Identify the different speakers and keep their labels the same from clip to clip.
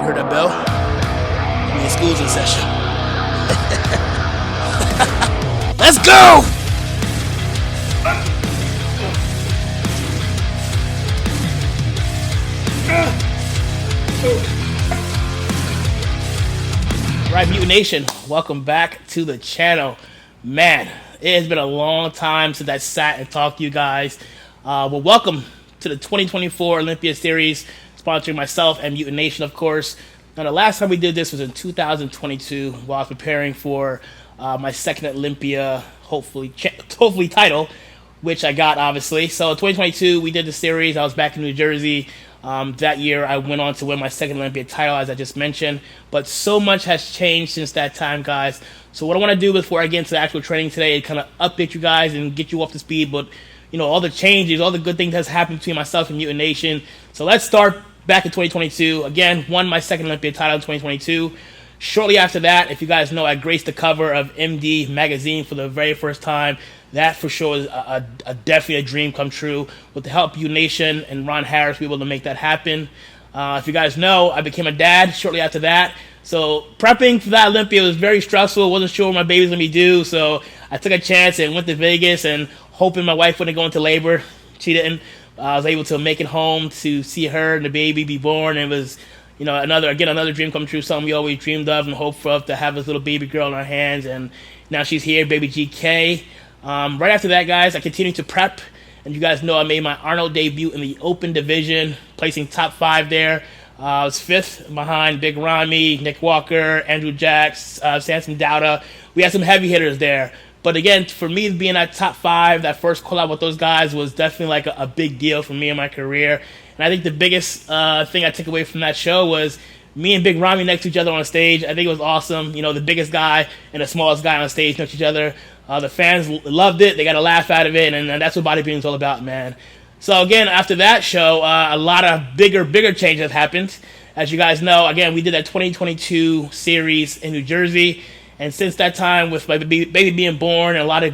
Speaker 1: heard that bell? I mean, school's in session. Let's go! Right, Mutant Nation, welcome back to the channel. Man, it has been a long time since I sat and talked to you guys. Well, welcome to the 2024 Olympia series, sponsoring myself and Mutant Nation, of course. Now, the last time we did this was in 2022, while I was preparing for my second Olympia, hopefully title, which I got, obviously. So, 2022, we did the series. I was back in New Jersey. That year, I went on to win my second Olympia title, as I just mentioned. But so much has changed since that time, guys. So what I want to do before I get into the actual training today is kind of update you guys and get you up to speed. But, you know, all the changes, all the good things that's happened between myself and Mutant Nation. So let's start back in 2022. Again, won my second Olympia title in 2022. Shortly after that, if you guys know, I graced the cover of MD magazine for the very first time. That for sure is definitely a dream come true. With the help of you Nation and Ron Harris, we were able to make that happen. If you guys know, I became a dad shortly after that. So prepping for that Olympia was very stressful. Wasn't sure what my baby was going to be due. So I took a chance and went to Vegas and hoping my wife wouldn't go into labor. She didn't. I was able to make it home to see her and the baby be born. It was, you know, another dream come true. Something we always dreamed of and hoped for, to have this little baby girl in our hands. And now she's here, baby GK. Right after that, guys, I continued to prep, and you guys know I made my Arnold debut in the open division, placing top 5 there. I was 5th behind Big Ramy, Nick Walker, Andrew Jacks, Samson Dowda. We had some heavy hitters there. But again, for me being at top 5, that first collab with those guys was definitely like a big deal for me in my career. And I think the biggest thing I took away from that show was me and Big Ramy next to each other on stage. I think it was awesome. You know, the biggest guy and the smallest guy on stage next to each other. The fans loved it. They got a laugh out of it, and that's what bodybuilding is all about, man. So again, after that show, a lot of bigger changes have happened. As you guys know, again, we did that 2022 series in New Jersey, and since that time, with my baby being born and a lot of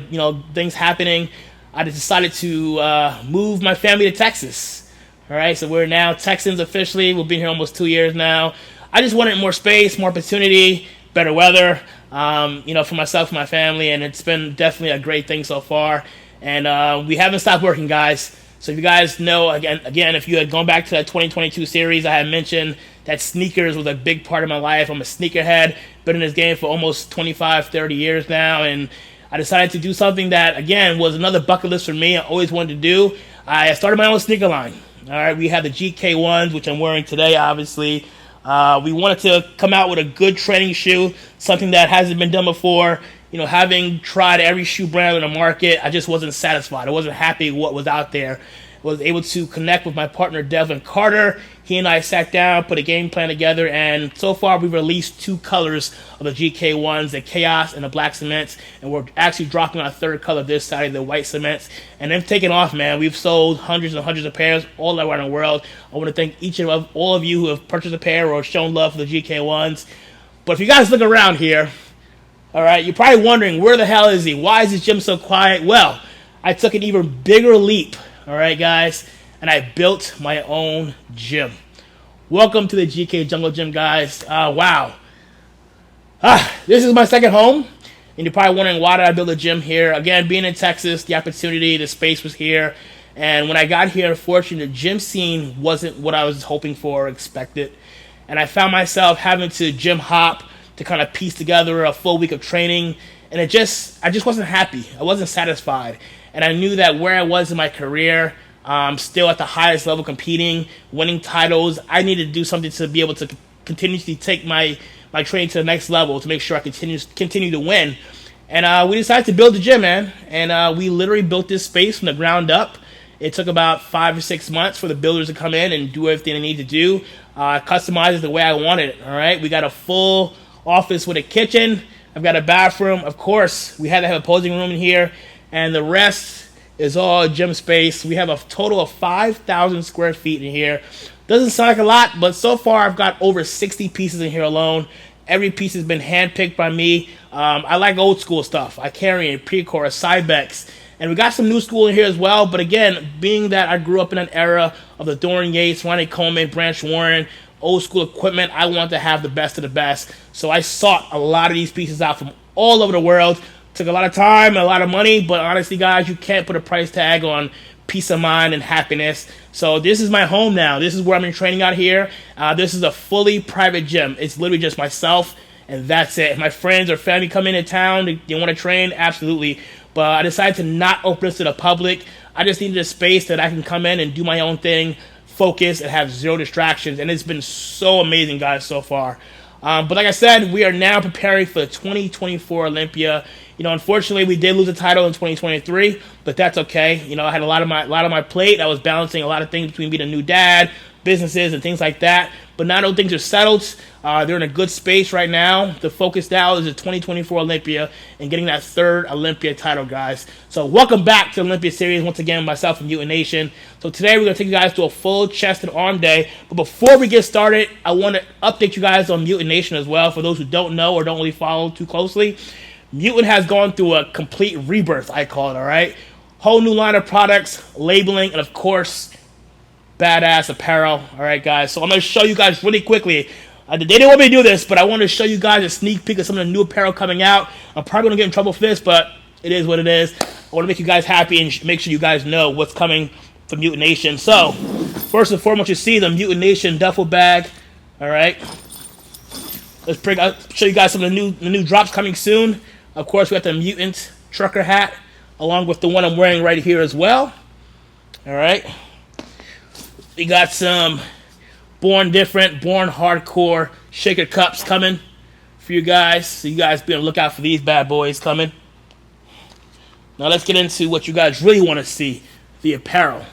Speaker 1: things happening, I decided to move my family to Texas. All right, so we're now Texans officially. We've been here almost 2 years now. I just wanted more space, more opportunity, better weather. For myself and my family, and it's been definitely a great thing so far. And we haven't stopped working, guys. So if you guys know, again, if you had gone back to that 2022 series, I had mentioned that sneakers was a big part of my life. I'm a sneakerhead, been in this game for almost 25, 30 years now, and I decided to do something that, again, was another bucket list for me. I always wanted to do. I started my own sneaker line. All right, we have the GK1s, which I'm wearing today, obviously. We wanted to come out with a good training shoe, something that hasn't been done before. You know, having tried every shoe brand on the market, I just wasn't satisfied. I wasn't happy with what was out there. I was able to connect with my partner, Devin Carter. He and I sat down, put a game plan together, and so far we've released 2 colors of the GK1s, the Chaos and the Black Cements, and we're actually dropping our 3rd color this Saturday, the White Cements, and they've taken off, man. We've sold hundreds and hundreds of pairs all around the world. I want to thank all of you who have purchased a pair or shown love for the GK1s. But if you guys look around here, all right, you're probably wondering, where the hell is he? Why is this gym so quiet? Well, I took an even bigger leap, all right, guys, and I built my own gym. Welcome to the GK Jungle Gym, guys. Wow. This is my second home, and you're probably wondering, why did I build a gym here? Again, being in Texas, the opportunity, the space was here, and when I got here, unfortunately, the gym scene wasn't what I was hoping for or expected, and I found myself having to gym hop to kind of piece together a full week of training, and I just wasn't happy. I wasn't satisfied, and I knew that where I was in my career, still at the highest level competing, winning titles, I needed to do something to be able to continuously take my training to the next level to make sure I continue to win. And we decided to build the gym, man, and we literally built this space from the ground up. It took about 5 or 6 months for the builders to come in and do everything they need to do. Customize it the way I wanted it, all right? We got a full office with a kitchen. I've got a bathroom. Of course, we had to have a posing room in here, and the rest is all gym space. We have a total of 5,000 square feet in here. Doesn't sound like a lot, but so far I've got over 60 pieces in here alone. Every piece has been handpicked by me. I like old school stuff. I carry a Precor, a Cybex, and we got some new school in here as well. But again, being that I grew up in an era of the Dorian Yates, Ronnie Coleman, Branch Warren, old school equipment. I want to have the best of the best. So I sought a lot of these pieces out from all over the world. Took a lot of time, a lot of money, but honestly, guys, you can't put a price tag on peace of mind and happiness. So this is my home now. This is where I'm in training out here. This is a fully private gym. It's literally just myself, and that's it. If my friends or family come into town, they want to train, absolutely. But I decided to not open this to the public. I just needed a space that I can come in and do my own thing, focus, and have zero distractions. And it's been so amazing, guys, so far. But like I said, we are now preparing for the 2024 Olympia. You know, unfortunately, we did lose the title in 2023, but that's okay. You know, I had a lot on my plate. I was balancing a lot of things between being a new dad, businesses, and things like that. But now those things are settled. They're in a good space right now. The focus now is the 2024 Olympia and getting that third Olympia title, guys. So welcome back to the Olympia Series. Once again, myself and Mutant Nation. So today we're going to take you guys to a full chest and arm day. But before we get started, I want to update you guys on Mutant Nation as well. For those who don't know or don't really follow too closely, Mutant has gone through a complete rebirth, I call it, all right? Whole new line of products, labeling, and of course, badass apparel. All right, guys. So I'm going to show you guys really quickly. They didn't want me to do this, but I want to show you guys a sneak peek of some of the new apparel coming out. I'm probably going to get in trouble for this, but it is what it is. I want to make you guys happy and make sure you guys know what's coming from Mutant Nation. So, first and foremost, you see the Mutant Nation duffel bag. All right. I'll show you guys some of the new drops coming soon. Of course, we got the Mutant trucker hat, along with the one I'm wearing right here as well. All right. We got some Born Different, Born Hardcore shaker cups coming for you guys. So you guys be on the lookout for these bad boys coming. Now let's get into what you guys really want to see, the apparel.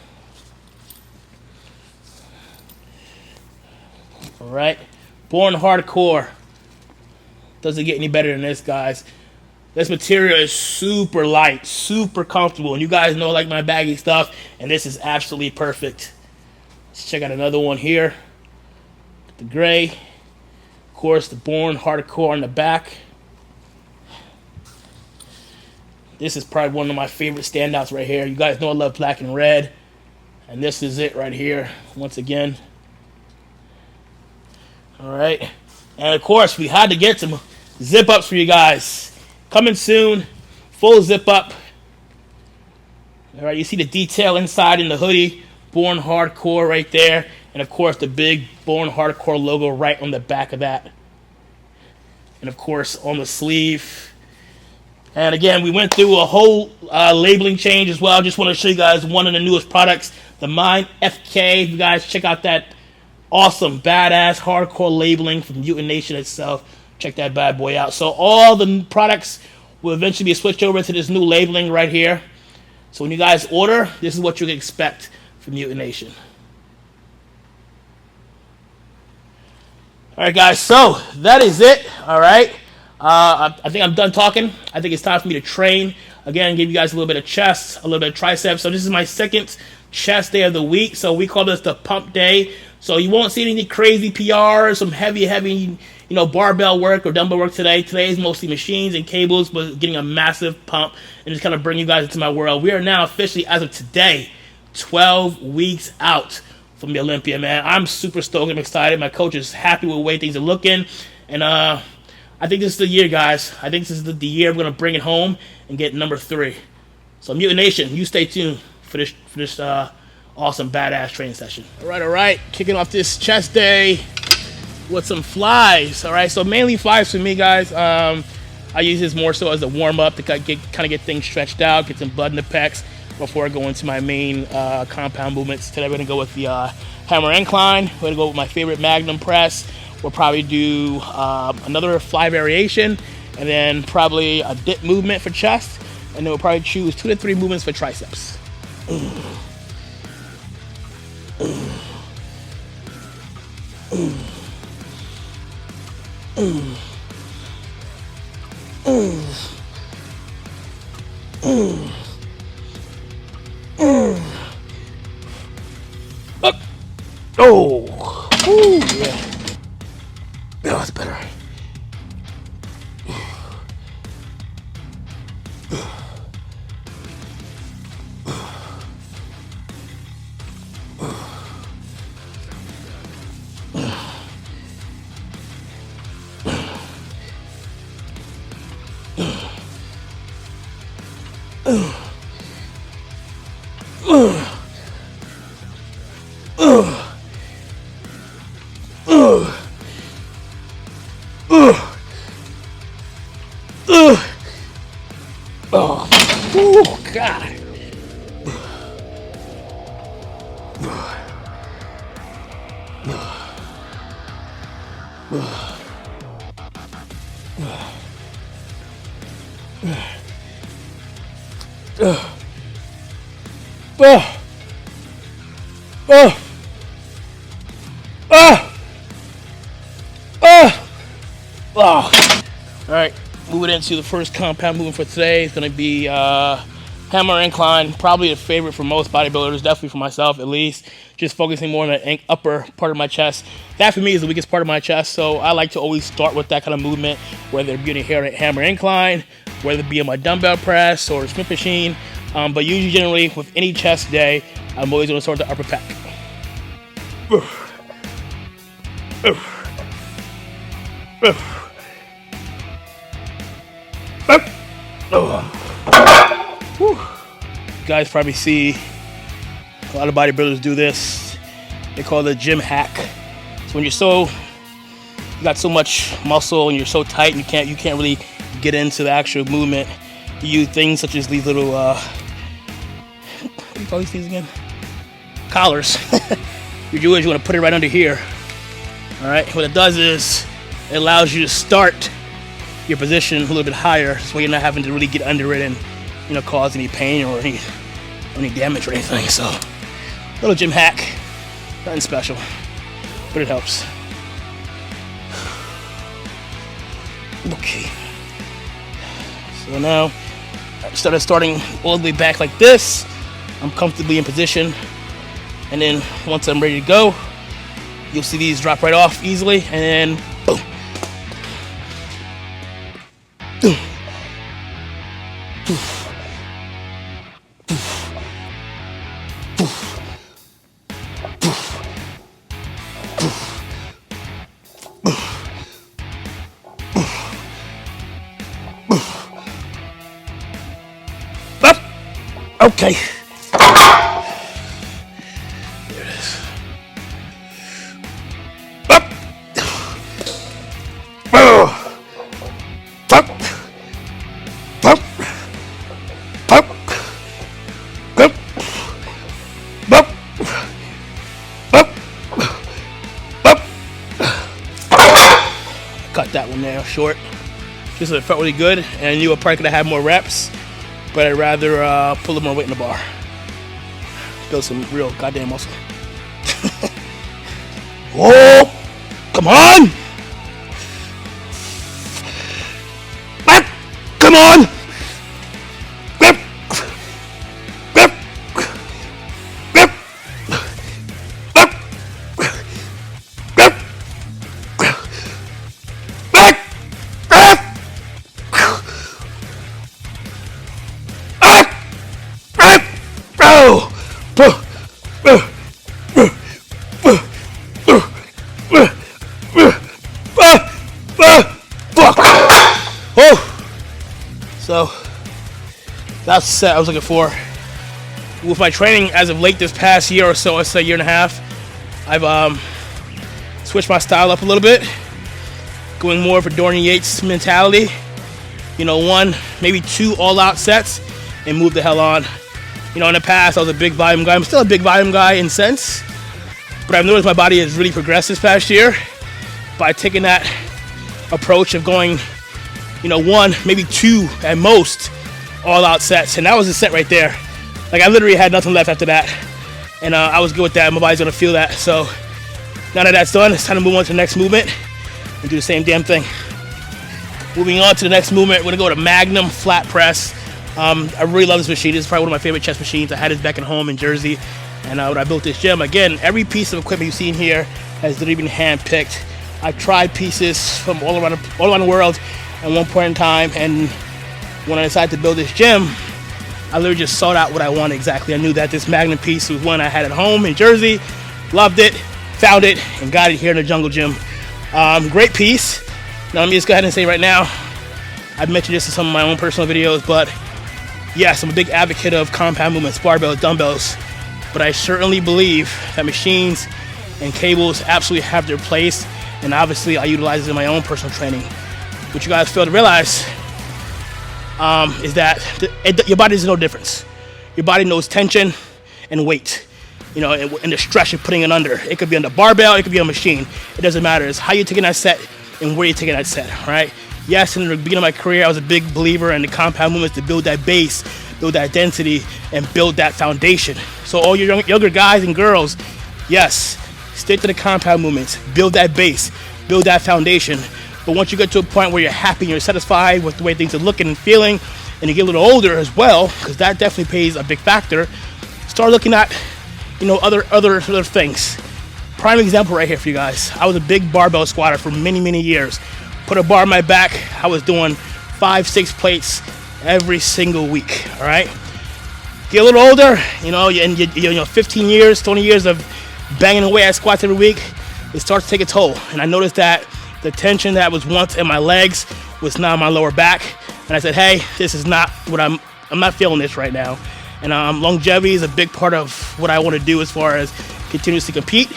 Speaker 1: All right. Born Hardcore. Doesn't get any better than this, guys. This material is super light, super comfortable. And you guys know I like my baggy stuff, and this is absolutely perfect. Let's check out another one here. The gray. Of course, the Born Hardcore on the back. This is probably one of my favorite standouts right here. You guys know I love black and red. And this is it right here, once again. All right. And of course, we had to get some zip-ups for you guys. Coming soon, full zip-up. All right, you see the detail inside in the hoodie. Born Hardcore right there. And of course, the big Born Hardcore logo right on the back of that. And of course, on the sleeve. And again, we went through a whole labeling change as well. Just want to show you guys one of the newest products, the Mind FK. You guys check out that awesome, badass, hardcore labeling from Mutant Nation itself. Check that bad boy out. So all the products will eventually be switched over to this new labeling right here. So when you guys order, this is what you can expect from Mutant Nation. All right, guys. So that is it. All right. I think I'm done talking. I think it's time for me to train. Again, give you guys a little bit of chest, a little bit of triceps. So this is my second chest day of the week. So we call this the pump day. So you won't see any crazy PRs, some heavy, barbell work or dumbbell work today. Today is mostly machines and cables, but getting a massive pump and just kind of bring you guys into my world. We are now officially, as of today, 12 weeks out from the Olympia, man. I'm super stoked. I'm excited. My coach is happy with the way things are looking. And I think this is the year, guys. I think this is the year we're going to bring it home and get number 3. So Mutant Nation, you stay tuned for this awesome, badass training session. All right. Kicking off this chest day with some flies. All right, so mainly flies for me, guys. I use this more so as a warm-up to kind of get things stretched out, get some blood in the pecs before I go into my main compound movements. Today we're going to go with the hammer incline. We're going to go with my favorite Magnum press. We'll probably do another fly variation, and then probably a dip movement for chest, and then we'll probably choose 2 to 3 movements for triceps. Oh, ooh, yeah. Oh, that's better. Ugh. Ugh. Oh. Ooh, God. All right, moving into the first compound movement for today. It's going to be hammer incline, probably a favorite for most bodybuilders, definitely for myself at least. Just focusing more on the upper part of my chest. That for me is the weakest part of my chest, so I like to always start with that kind of movement, whether it be a hammer incline, whether it be on my dumbbell press or Smith machine. But usually, generally, with any chest day, I'm always going to start with the upper pec. You guys probably see a lot of bodybuilders do this. They call it a gym hack. So when you got so much muscle and you're so tight and you can't really get into the actual movement, you use things such as these little what do you call these things again? Collars. You do is you want to put it right under here. All right. What it does is it allows you to start your position a little bit higher, so you're not having to really get under it and cause any pain or any damage or anything. So, little gym hack, nothing special, but it helps. Okay. So now I starting all the way back like this. I'm comfortably in position, and then once I'm ready to go, you'll see these drop right off easily, and then boom. Okay. There it is. Up. Oh. Up. Up. Up. Up. Up. Up. Up. Cut that one there short. Just so it felt really good, and I knew I probably could have had more reps, but I'd rather pull a little more weight in the bar. Build some real goddamn muscle. Oh, come on! Come on! So that's the set I was looking for. With my training as of late this past year or so, I'd say year and a half, I've switched my style up a little bit, going more for Dorian Yates mentality. One, maybe two all-out sets and move the hell on. In the past, I was a big volume guy. I'm still a big volume guy in sense, but I've noticed my body has really progressed this past year by taking that approach of going, one, maybe two at most all-out sets, and that was the set right there. Like, I literally had nothing left after that, and I was good with that. My body's gonna feel that. So now that that's done, it's time to move on to the next movement and do the same damn thing. Moving on to the next movement, we're gonna go to Magnum flat press. I really love this machine. This is probably one of my favorite chest machines. I had this back at home in Jersey, and when I built this gym, again, every piece of equipment you've seen here has literally been hand-picked. I've tried pieces from all around the world at one point in time, and when I decided to build this gym, I literally just sought out what I wanted exactly. I knew that this Magnum piece was one I had at home in Jersey, loved it, found it, and got it here in the Jungle Gym. Great piece. Now let me just go ahead and say right now, I've mentioned this in some of my own personal videos, but yes, I'm a big advocate of compound movements, barbells, dumbbells, but I certainly believe that machines and cables absolutely have their place and obviously I utilize it in my own personal training. What you guys fail to realize is that your body does no difference. Your body knows tension and weight, and the stress you're putting it under. It could be on the barbell, it could be on a machine. It doesn't matter. It's how you're taking that set and where you're taking that set, right? Yes, in the beginning of my career, I was a big believer in the compound movements to build that base, build that density, and build that foundation. So all your younger guys and girls, yes, stick to the compound movements, build that base, build that foundation. But once you get to a point where you're happy and you're satisfied with the way things are looking and feeling, and you get a little older as well, because that definitely plays a big factor, start looking at, other things. Prime example right here for you guys. I was a big barbell squatter for many, many years. Put a bar on my back. I was doing 5-6 plates every single week. All right. Get a little older, and 15 years, 20 years of banging away at squats every week, it starts to take a toll. And I noticed that the tension that was once in my legs was now in my lower back. And I said, hey, this is not what I'm not feeling this right now. And longevity is a big part of what I want to do as far as continuously compete.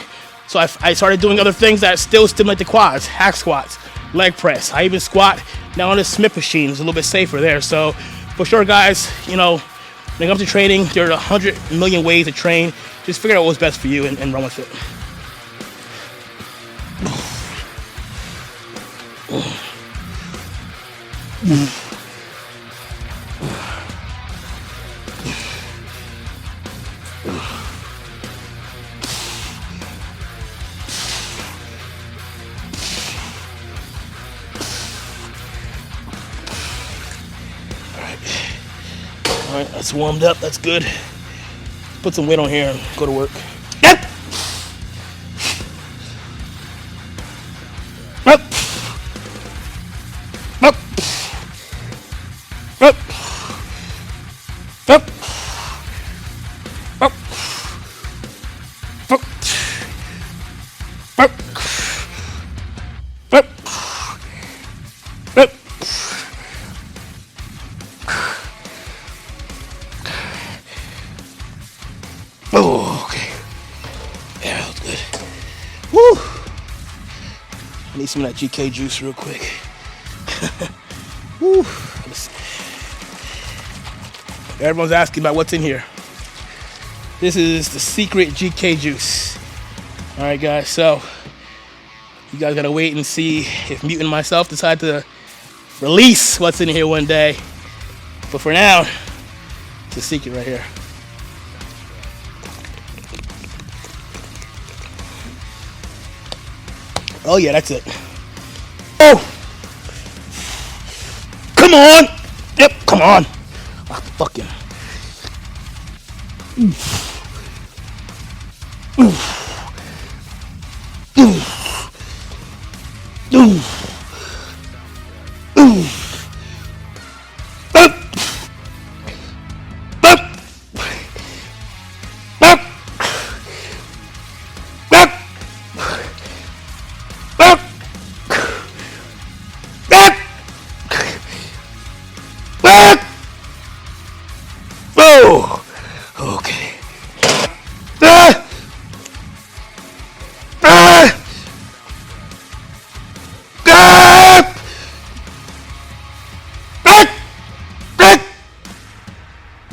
Speaker 1: So I started doing other things that still stimulate the quads, hack squats, leg press. I even squat now on the Smith machine. It's a little bit safer there. So for sure, guys, when it comes to training, there are 100 million ways to train. Just figure out what's best for you and run with it. All right, that's warmed up. That's good. Put some weight on here and go to work. Yep. Up. Up. Up. Up. Up. Up. Up. Up. Up. Oh, okay. Yeah, that was good. Woo! I need some of that GK juice real quick. Woo! Everyone's asking about what's in here. This is the secret GK juice. All right, guys. So you guys gotta wait and see if Mutant and myself decide to release what's in here one day. But for now, it's a secret right here. Oh yeah, that's it. Oh! Come on! Yep, come on! Oh, fucking. Oh, okay. Ah! Ah! Ah! Ah!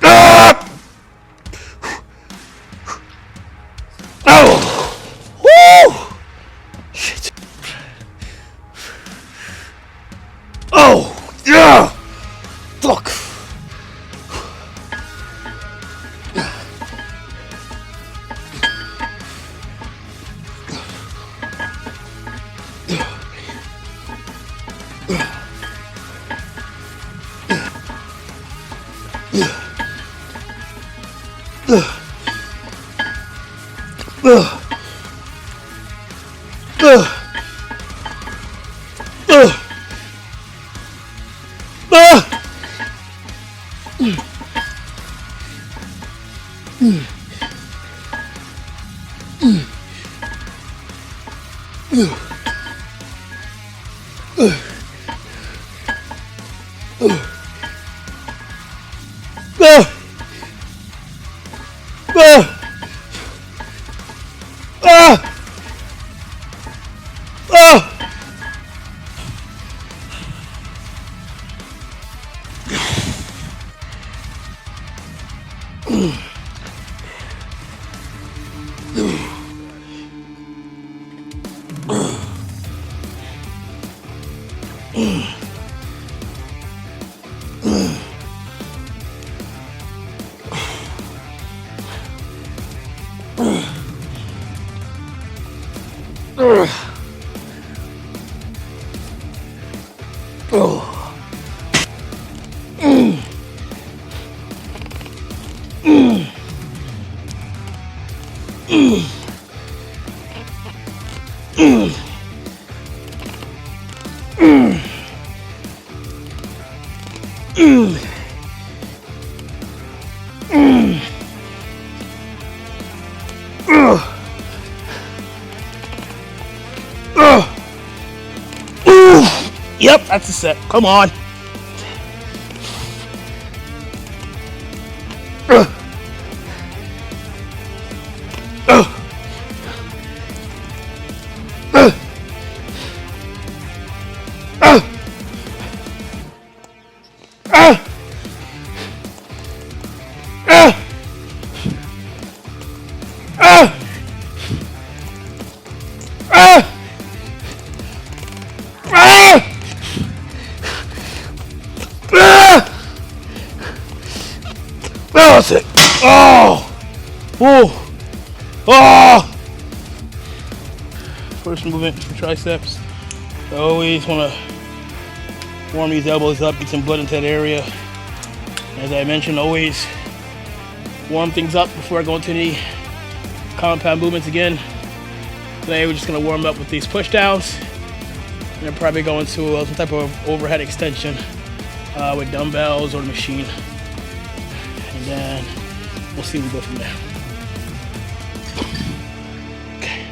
Speaker 1: Ah! Oh! Woo! Shit. Oh, yeah! Fuck. Ah! Yep, that's a set. Come on. That's it. Oh! Oh! Oh! First movement for triceps. I always want to warm these elbows up, get some blood into that area. As I mentioned, always warm things up before I go into any compound movements again. Today we're just going to warm up with these push downs. And then probably go into some type of overhead extension with dumbbells or the machine. And then we'll see where we go from there. Okay.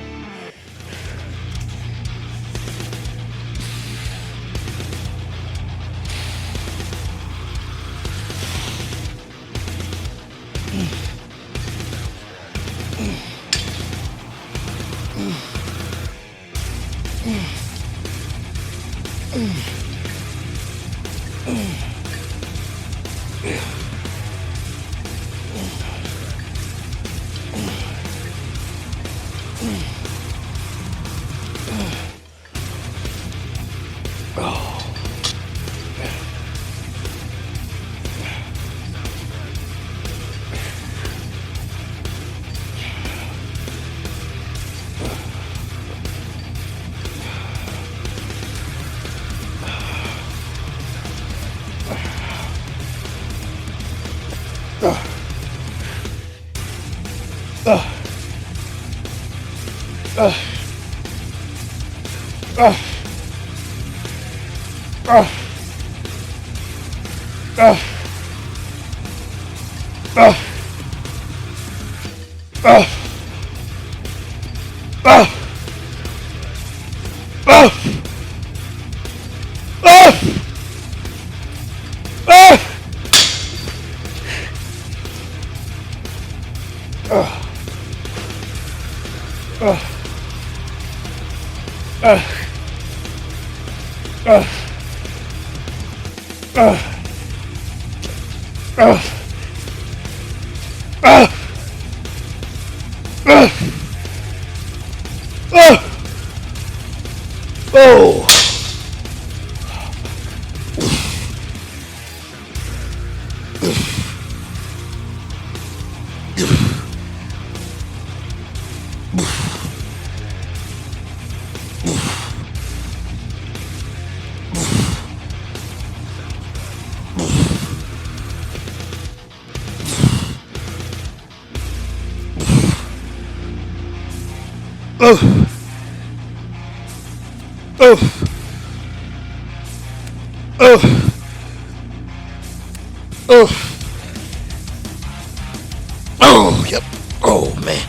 Speaker 1: Oh, yep. Oh, man.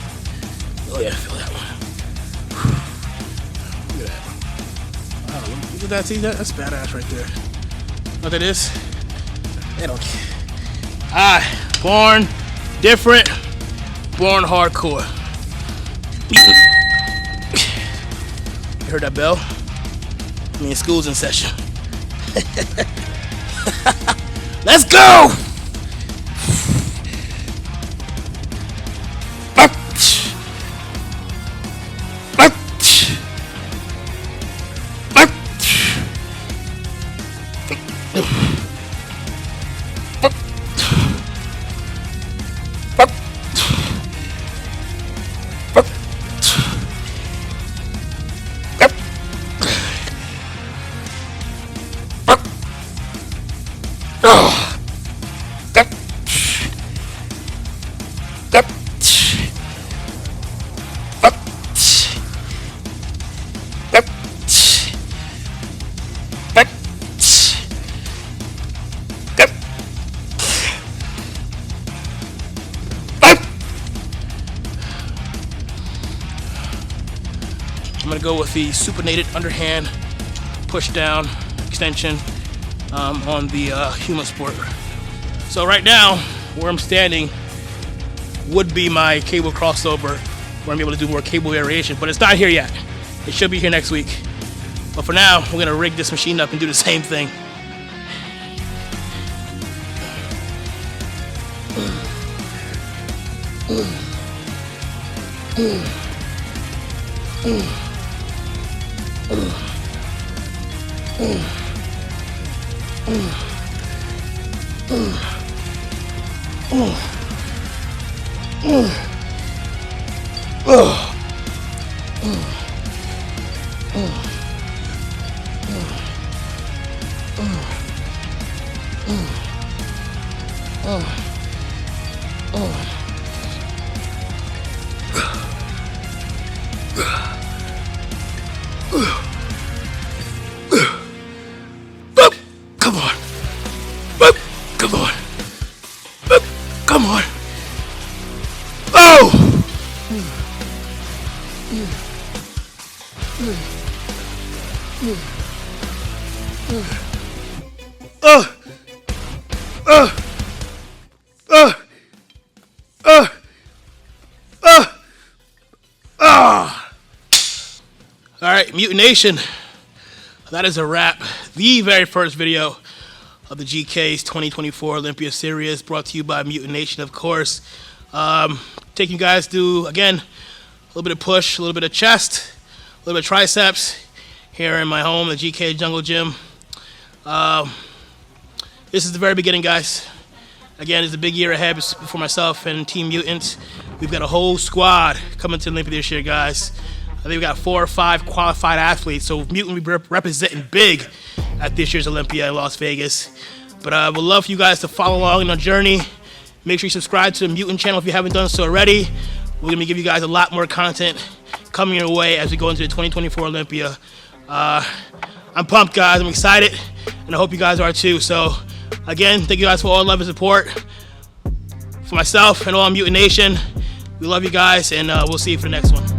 Speaker 1: Oh, yeah, I feel that one. Look at that. Oh, look at that. See that? That's badass right there. What that is? They don't care. Born different, born hardcore. You heard that bell? I mean, school's in session. Let's go! go with the supinated underhand push down extension on the human sport. So right now, where I'm standing would be my cable crossover, where I'm able to do more cable variation, but it's not here yet. It should be here next week. But for now, we're gonna rig this machine up and do the same thing. Come on. Come on. Come on. Oh! All right, Mutant Nation. That is a wrap. The very first video of the GK's 2024 Olympia Series, brought to you by Mutant Nation, of course. Taking you guys through, again, a little bit of push, a little bit of chest, a little bit of triceps here in my home, the GK Jungle Gym. This is the very beginning, guys. Again, it's a big year ahead for myself and Team Mutant. We've got a whole squad coming to Olympia this year, guys. I think we got 4 or 5 qualified athletes, so Mutant will be representing big at this year's Olympia in Las Vegas. But I would love for you guys to follow along in our journey. Make sure you subscribe to the Mutant channel if you haven't done so already. We're going to give you guys a lot more content coming your way as we go into the 2024 Olympia. I'm pumped, guys. I'm excited, and I hope you guys are too. So, again, thank you guys for all the love and support. For myself and all Mutant Nation, we love you guys, and we'll see you for the next one.